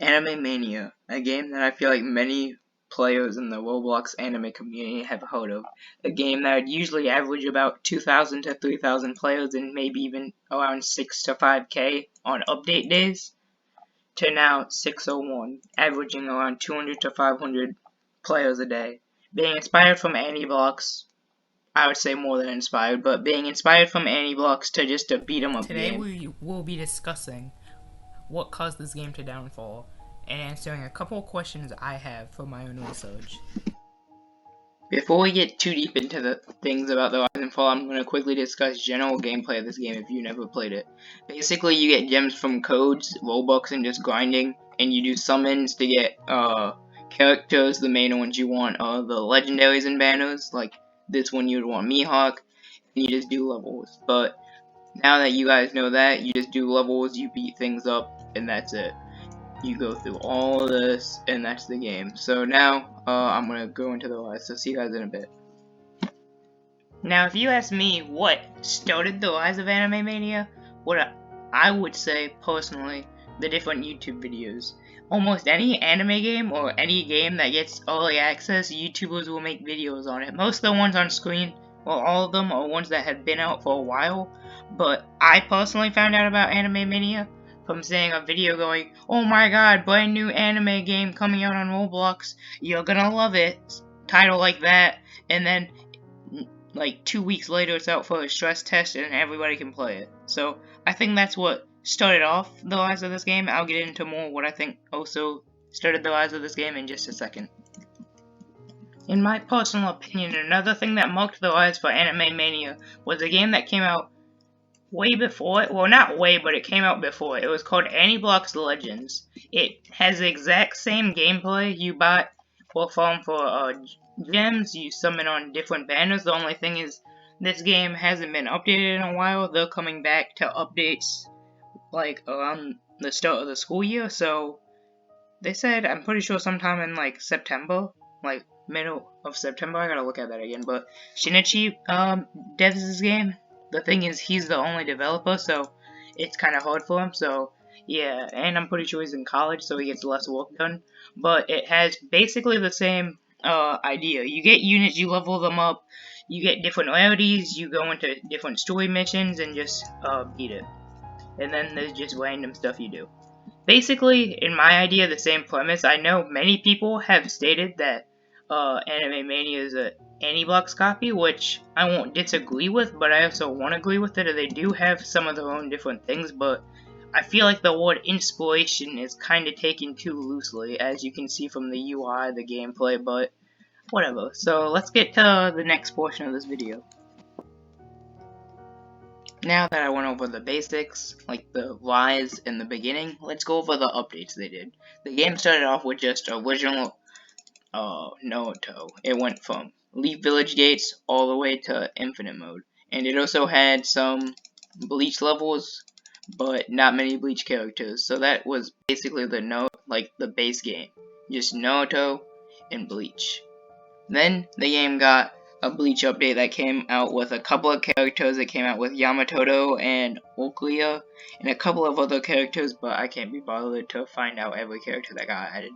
Anime Mania, a game that I feel like many players in the Roblox anime community have heard of. A game that would usually average about 2,000 to 3,000 players and maybe even around 6 to 5k on update days, to now 601, averaging around 200 to 500 players a day. Being inspired from Blocks, I would say more than inspired, but being inspired from Blocks to just a beat 'em up Today game. we will be discussing what caused this game to downfall and answering a couple of questions I have from my own research. Before we get too deep into the things about the Rise and Fall, I'm going to quickly discuss general gameplay of this game if you never played it. Basically, you get gems from codes, Robux, and just grinding, and you do summons to get characters. The main ones you want are the legendaries and banners, like this one you'd want Mihawk, and you just do levels. But now that you guys know that, you just do levels, you beat things up, and that's it. You go through all this, and that's the game. So now, I'm gonna go into the Rise, so see you guys in a bit. Now, if you ask me what started the rise of Anime Mania, what I would say, personally, the different YouTube videos. Almost any anime game, or any game that gets early access, YouTubers will make videos on it. Most of the ones on screen, well, all of them, are ones that have been out for a while, but I personally found out about Anime Mania from seeing a video going, "Oh my god, brand new anime game coming out on Roblox, you're gonna love it," title like that, and then like 2 weeks later it's out for a stress test and everybody can play it. So I think that's what started off the rise of this game. I'll get into more what I think also started the rise of this game in just a second. In my personal opinion, another thing that marked the rise for Anime Mania was a game that came out way before it. Well, not way, but it came out before it. It was called Blocks Legends. It has the exact same gameplay. You buy or farm for gems, you summon on different banners. The only thing is, this game hasn't been updated in a while. They're coming back to updates like around the start of the school year, so they said, I'm pretty sure sometime in like September, like middle of September. I gotta look at that again, but Shinichi devs this game. The thing is, he's the only developer, so it's kind of hard for him, so yeah, and I'm pretty sure he's in college, so he gets less work done, but it has basically the same idea. You get units, you level them up, you get different rarities, you go into different story missions, and just beat it. And then there's just random stuff you do. Basically, in my idea, the same premise. I know many people have stated that Anime Mania is a Blocks copy, which I won't disagree with, but I also won't agree with it. They do have some of their own different things, but I feel like the word inspiration is kind of taken too loosely, as you can see from the UI, the gameplay, but whatever. So let's get to the next portion of this video. Now that I went over the basics, like the rise in the beginning, let's go over the updates they did. The game started off with just original Naruto. It went from Leaf Village Gates all the way to Infinite Mode. And it also had some Bleach levels, but not many Bleach characters. So that was basically the base game. Just Naruto and Bleach. Then the game got a Bleach update that came out with a couple of characters. It came out with Yamato and Oakley, and a couple of other characters, but I can't be bothered to find out every character that got added.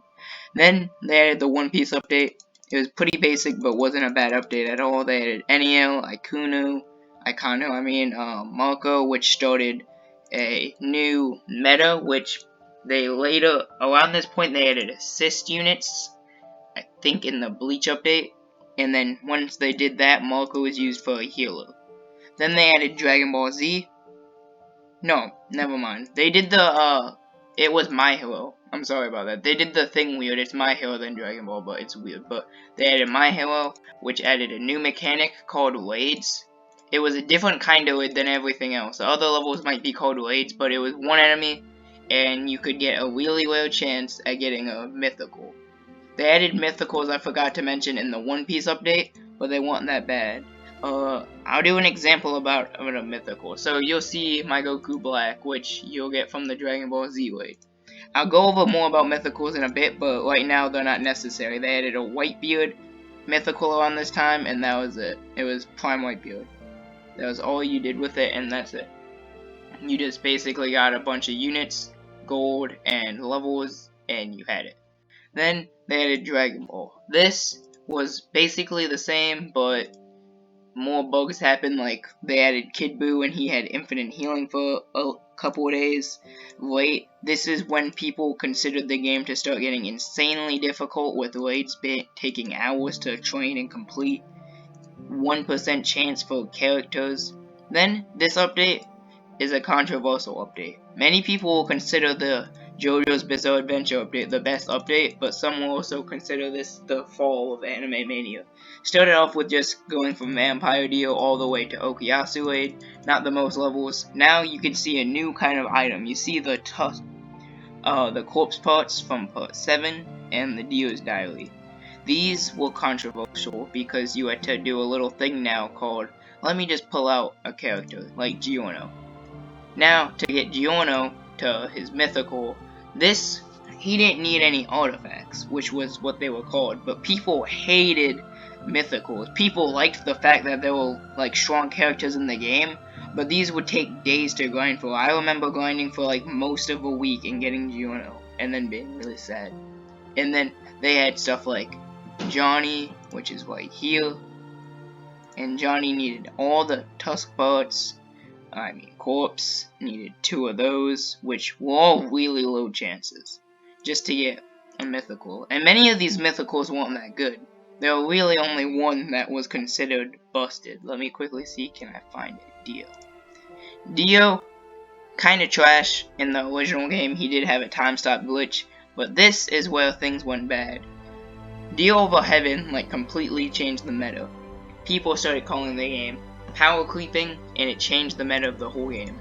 Then they added the One Piece update. It was pretty basic, but wasn't a bad update at all. They added Enel, Marco, which started a new meta, which they later, around this point, they added assist units, I think in the Bleach update, and then once they did that, Marco was used for a healer. Then they added Dragon Ball Z. No, never mind. They did it was My Hero. I'm sorry about that. They did the thing weird. It's My Hero then Dragon Ball, but it's weird. But they added My Hero, which added a new mechanic called raids. It was a different kind of raid than everything else. The other levels might be called raids, but it was one enemy, and you could get a really rare chance at getting a mythical. They added mythicals I forgot to mention in the One Piece update, but they weren't that bad. I'll do an example about a mythical. So you'll see my Goku Black, which you'll get from the Dragon Ball Z raid. I'll go over more about mythicals in a bit, but right now they're not necessary. They added a Whitebeard mythical around this time, and that was it. It was Prime Whitebeard. That was all you did with it, and that's it. You just basically got a bunch of units, gold, and levels, and you had it. Then they added Dragon Ball. This was basically the same, but more bugs happened. Like they added Kid Buu and he had infinite healing for a couple of days. Late, this is when people considered the game to start getting insanely difficult, with raids taking hours to train and complete. 1% chance for characters. Then this update is a controversial update. Many people will consider the JoJo's Bizarre Adventure update the best update, but some will also consider this the fall of Anime Mania. Started off with just going from Vampire Deal all the way to Okuyasu Aid, not the most levels. Now you can see a new kind of item. You see the corpse parts from part 7 and the Dio's Diary. These were controversial because you had to do a little thing now called, let me just pull out a character, like Giorno. Now, to get Giorno to his mythical, he didn't need any artifacts, which was what they were called, but people hated mythicals. People liked the fact that there were, like, strong characters in the game, but these would take days to grind for. I remember grinding for, like, most of a week and getting Giorno, and then being really sad. And then they had stuff like Johnny, which is right here, and Johnny needed all the tusk parts. Corpse needed 2 of those, which were all really low chances, just to get a mythical. And many of these mythicals weren't that good. There were really only one that was considered busted. Let me quickly see, can I find it? Dio, kinda trash. In the original game, he did have a time stop glitch, but this is where things went bad. Dio over Heaven, like, completely changed the meta. People started calling the game power creeping, and it changed the meta of the whole game.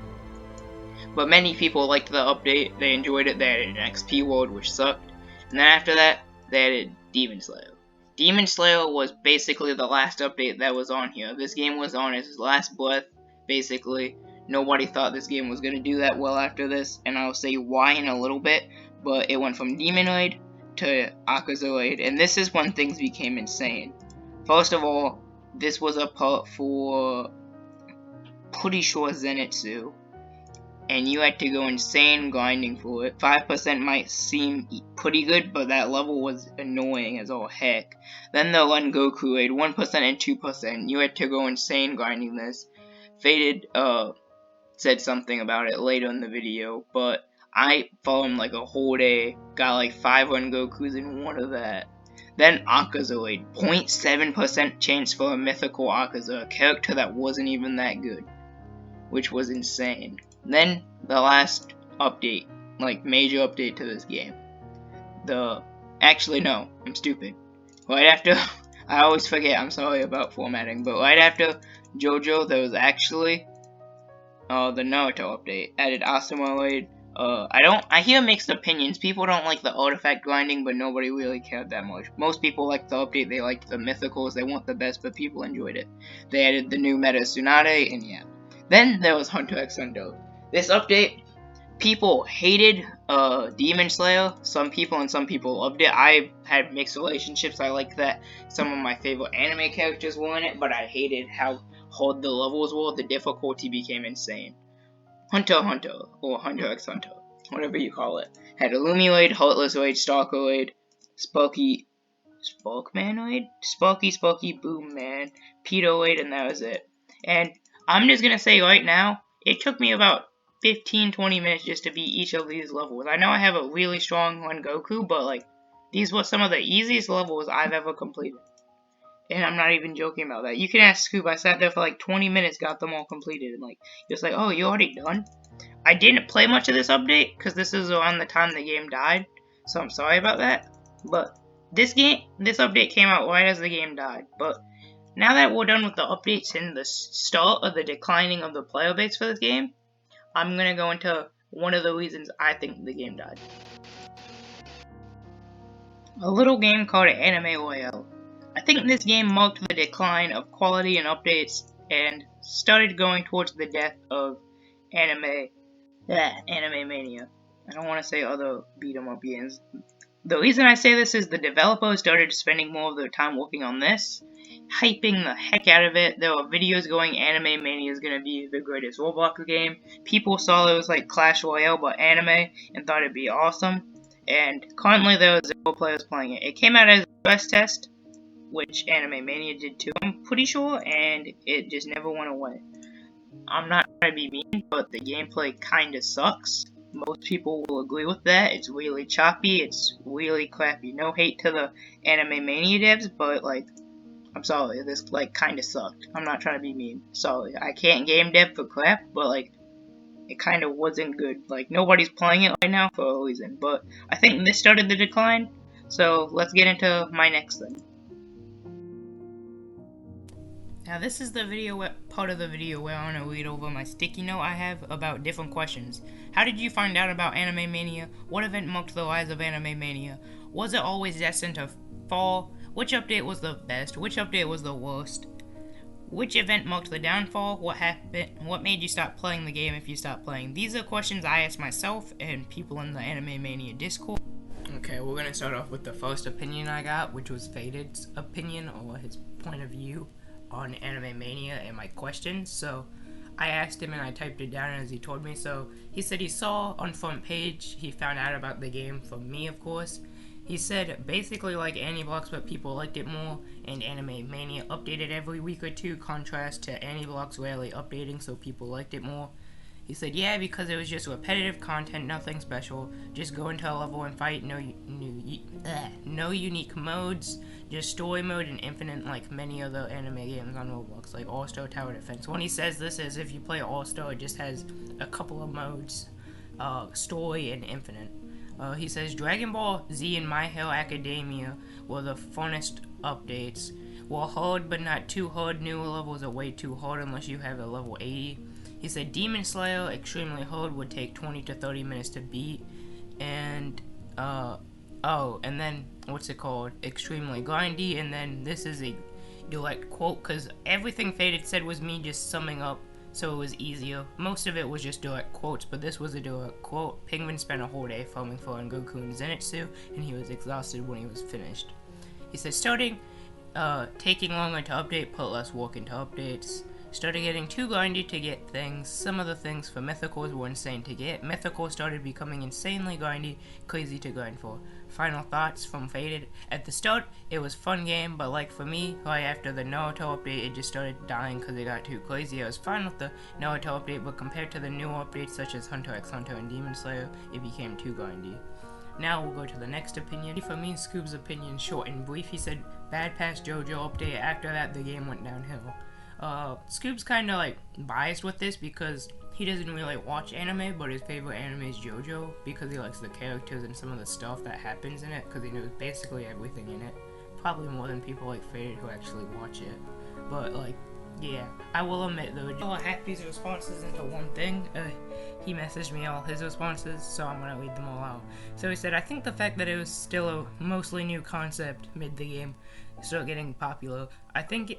But many people liked the update, they enjoyed it, they added an XP world, which sucked. And then after that, they added Demon Slayer. Demon Slayer was basically the last update that was on here. This game was on its last breath, basically. Nobody thought this game was going to do that well after this, and I'll say why in a little bit, but it went from Demonoid to Akazoid, and this is when things became insane. First of all, this was a part for, pretty sure, Zenitsu, and you had to go insane grinding for it. 5% might seem pretty good, but that level was annoying as all heck. Then the Run Goku raid, 1% and 2%. You had to go insane grinding this. Faded said something about it later in the video, but I followed him like a whole day, got like 5 Run Gokus in one of that. Then Akazoid, 0.7% chance for a mythical Akaza, a character that wasn't even that good, which was insane. Then the last update, like major update to this game. Actually no, I'm stupid. Right after, I always forget, I'm sorry about formatting, but right after JoJo, there was actually the Naruto update. Added Asuma Raid. I hear mixed opinions. People don't like the artifact grinding, but nobody really cared that much. Most people liked the update, they liked the mythicals, they weren't the best, but people enjoyed it. They added the new meta Tsunade, and yeah. Then there was Hunter x Hunter. This update, people hated Demon Slayer. Some people loved it. I had mixed relationships. I liked that some of my favorite anime characters were in it, but I hated how hard the levels were. The difficulty became insane. Hunter x Hunter, or Hunter x Hunter, whatever you call it, had Illumi Raid, Heartless Raid, Stalker Raid, Sparky Boom Man, Pedo Raid, and that was it. And I'm just gonna say right now, it took me about 15-20 minutes just to beat each of these levels. I know I have a really strong Run Goku, but like, these were some of the easiest levels I've ever completed. And I'm not even joking about that. You can ask Scoop. I sat there for like 20 minutes, got them all completed. And like, it's like, oh, you already done? I didn't play much of this update, because this is around the time the game died. So I'm sorry about that. But this update came out right as the game died. But now that we're done with the updates and the start of the declining of the player base for this game, I'm going to go into one of the reasons I think the game died. A little game called Anime Royale. I think this game marked the decline of quality and updates and started going towards the death of Anime Mania. I don't want to say other beat-em-up games. The reason I say this is the developers started spending more of their time working on this, hyping the heck out of it. There were videos going, Anime Mania is going to be the greatest Roblox game. People saw it was like Clash Royale but anime and thought it'd be awesome. and currently there are 0 players playing it. It came out as a US test, which Anime Mania did too, I'm pretty sure, and it just never went away. I'm not trying to be mean, but the gameplay kinda sucks. Most people will agree with that. It's really choppy, it's really crappy. No hate to the Anime Mania devs, but like, I'm sorry, this like kinda sucked. I'm not trying to be mean. Sorry, I can't game dev for crap, but like, it kinda wasn't good. Like, nobody's playing it right now for a reason, but I think this started the decline, so let's get into my next thing. Now this is the part of the video where I want to read over my sticky note I have about different questions. How did you find out about Anime Mania? What event marked the rise of Anime Mania? Was it always destined to fall? Which update was the best? Which update was the worst? Which event marked the downfall? What happened? What made you stop playing the game if you stopped playing? These are questions I asked myself and people in the Anime Mania Discord. Okay, we're gonna start off with the first opinion I got, which was Faded's opinion or his point of view on Anime Mania and my questions. So I asked him and I typed it down as he told me. So he said he saw on front page, he found out about the game from me, of course. He said basically like Anti-Blocks, but people liked it more, and Anime Mania updated every week or two, contrast to Anti-Blocks rarely updating, so people liked it more. He said, yeah, because it was just repetitive content, nothing special. Just go into a level and fight, no unique modes, just story mode and infinite like many other anime games on Roblox, like All-Star Tower Defense. When he says this is if you play All-Star, it just has a couple of modes, story and infinite. He says Dragon Ball Z and My Hero Academia were the funnest updates. Were hard but not too hard. Newer levels are way too hard unless you have a level 80. He said Demon Slayer, extremely hard, would take 20 to 30 minutes to beat. And, and then, what's it called? Extremely grindy. And then this is a direct quote, because everything Faded said was me just summing up, so it was easier. Most of it was just direct quotes, but this was a direct quote. Penguin spent a whole day farming for Goku and Zenitsu, and he was exhausted when he was finished. He said, taking longer to update, put less work into updates. Started getting too grindy to get things. Some of the things for Mythicals were insane to get. Mythical started becoming insanely grindy, crazy to grind for. Final thoughts from Faded. At the start, it was fun game, but like for me, right after the Naruto update, it just started dying because it got too crazy. I was fine with the Naruto update, but compared to the new updates such as Hunter x Hunter and Demon Slayer, it became too grindy. Now we'll go to the next opinion. For me, Scoob's opinion, short and brief. He said, bad past JoJo update. After that, the game went downhill. Scoob's kind of like biased with this because he doesn't really watch anime, but his favorite anime is JoJo because he likes the characters and some of the stuff that happens in it because he knows basically everything in it. Probably more than people like Faded who actually watch it. But like, yeah, I will admit though, I'll hack these responses into one thing. He messaged me all his responses, so I'm gonna read them all out. So he said, I think the fact that it was still a mostly new concept mid the game started getting popular. I think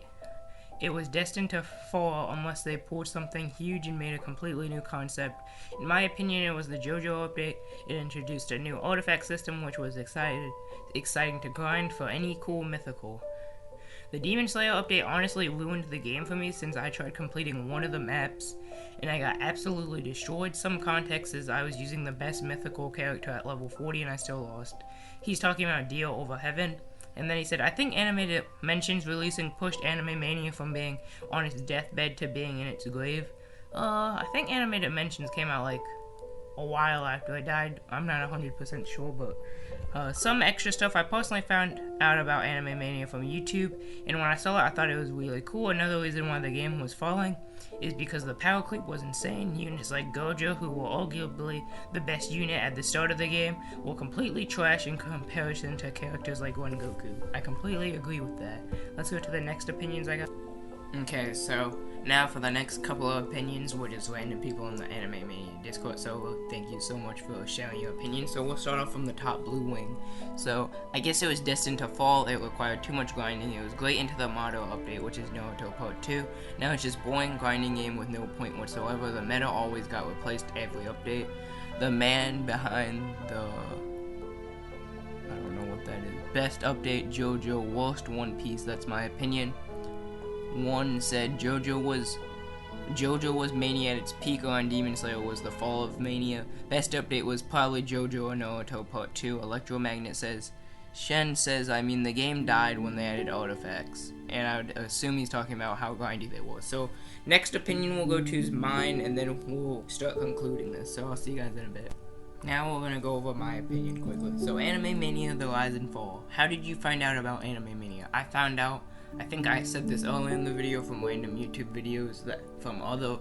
it was destined to fall unless they pulled something huge and made a completely new concept. In my opinion, it was the JoJo update. It introduced a new artifact system which was exciting to grind for any cool mythical. The Demon Slayer update honestly ruined the game for me since I tried completing one of the maps and I got absolutely destroyed. Some context is I was using the best mythical character at level 40 and I still lost. He's talking about Dio over Heaven. And then he said, I think Animated Mentions releasing pushed Anime Mania from being on its deathbed to being in its grave. I think Animated Mentions came out like a while after it died. I'm not 100% sure, but some extra stuff I personally found out about Anime Mania from YouTube, and when I saw it, I thought it was really cool. Another reason why the game was falling is because the power creep was insane. Units like Gojo, who were arguably the best unit at the start of the game, were completely trash in comparison to characters like Goku. I completely agree with that. Let's go to the next opinions I got. Okay, so now for the next couple of opinions, we're just random people in the Anime Mania Discord, so thank you so much for sharing your opinions. So we'll start off from the top, Blue Wing. So I guess it was destined to fall. It required too much grinding. It was great into the Motto update, which is Naruto Part 2. Now it's just boring grinding game with no point whatsoever. The meta always got replaced every update. The man behind the, I don't know what that is, best update, JoJo, worst One Piece, that's my opinion. One said JoJo was JoJo was Mania at its peak on Demon Slayer was the fall of Mania. Best update was probably JoJo or Naruto Part 2. Electromagnet says, Shen says, I mean, the game died when they added artifacts. And I would assume he's talking about how grindy they were. So, next opinion we'll go to is mine, and then we'll start concluding this. So, I'll see you guys in a bit. Now we're gonna go over my opinion quickly. So, Anime Mania, The Rise and Fall. How did you find out about Anime Mania? I found out, I think I said this earlier in the video from random YouTube videos that from other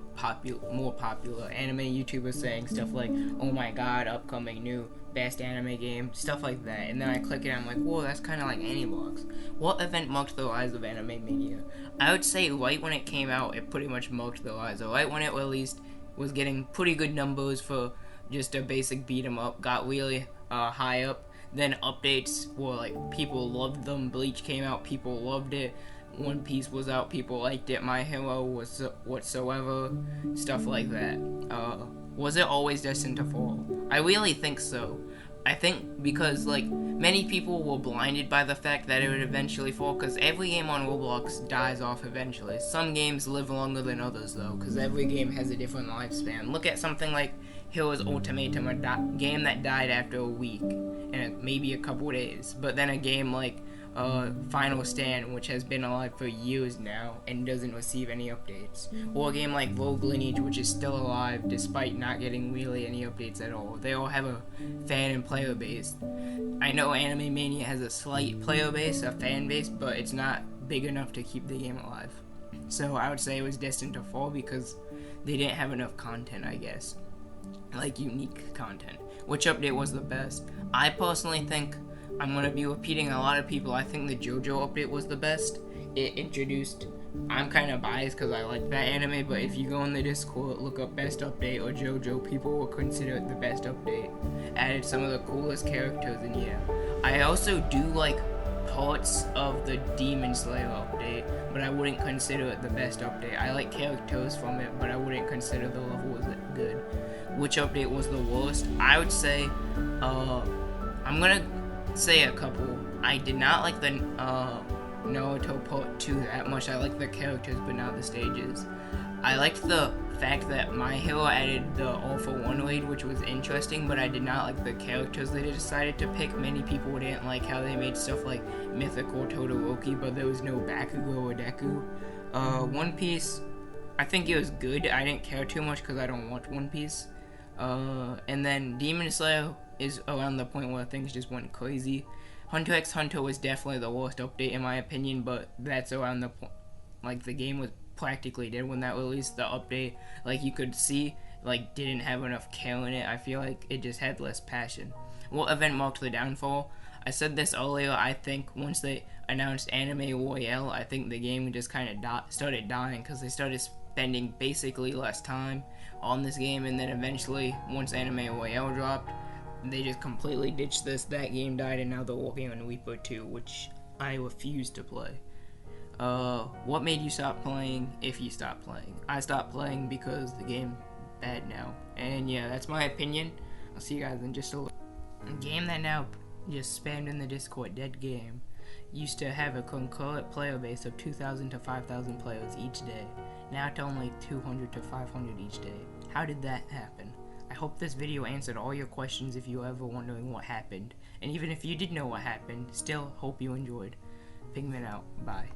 more popular anime YouTubers saying stuff like, oh my god, upcoming new best anime game, stuff like that. And then I click it and I'm like, whoa, that's kind of like Anybox. What event marked the rise of Anime Mania? I would say right when it came out, it pretty much marked the rise. Right when it released, was getting pretty good numbers for just a basic beat 'em up, got really high up. Then updates were like, people loved them. Bleach came out, people loved it. One Piece was out, people liked it. My Hero was whatsoever, stuff like that. Was it always destined to fall? I really think so. I think because like many people were blinded by the fact that it would eventually fall, because every game on Roblox dies off eventually. Some games live longer than others though, because every game has a different lifespan. Look at something like Heroes Ultimatum, a game that died after a week and maybe a couple days. But then a game like Final Stand, which has been alive for years now and doesn't receive any updates. Or a game like Rogue Lineage, which is still alive despite not getting really any updates at all. They all have a fan and player base. I know Anime Mania has a slight player base, a fan base, but it's not big enough to keep the game alive. So I would say it was destined to fall because they didn't have enough content, I guess. Like unique content. Which update was the best? I personally think, I'm going to be repeating a lot of people, I think the JoJo update was the best. It introduced, I'm kind of biased because I like that anime, but if you go in the Discord, look up best update or JoJo, people will consider it the best update. Added some of the coolest characters, and yeah. I also do like parts of the Demon Slayer update, but I wouldn't consider it the best update. I like characters from it, but I wouldn't consider the level was good. Which update was the worst? I would say, I'm gonna say a couple. I did not like the Naruto Part 2 that much. I like the characters, but not the stages. I liked the fact that My Hero added the All for One raid, which was interesting, but I did not like the characters they decided to pick. Many people didn't like how they made stuff like Mythical Todoroki, but there was no Bakugo or Deku. One Piece, I think it was good. I didn't care too much because I don't watch One Piece. And then Demon Slayer is around the point where things just went crazy. Hunter x Hunter was definitely the worst update in my opinion, but that's around the point, like the game was practically dead when that released. The update, like you could see, like didn't have enough care in it. I feel like it just had less passion. What event marked the downfall? I said this earlier, I think once they announced Anime Royale, I think the game just kind of started dying because they started spending basically less time on this game, and then eventually, once Anime Royale dropped, they just completely ditched this. That game died, and now they're working on Reaper 2, which I refuse to play. What made you stop playing if you stopped playing? I stopped playing because the game's bad now. And yeah, that's my opinion. I'll see you guys in just a little. A game that now just spammed in the Discord, Dead Game, used to have a concurrent player base of 2,000 to 5,000 players each day. Now it's only 200 to 500 each day. How did that happen? I hope this video answered all your questions if you were ever wondering what happened. And even if you did know what happened, still hope you enjoyed. Pigment out. Bye.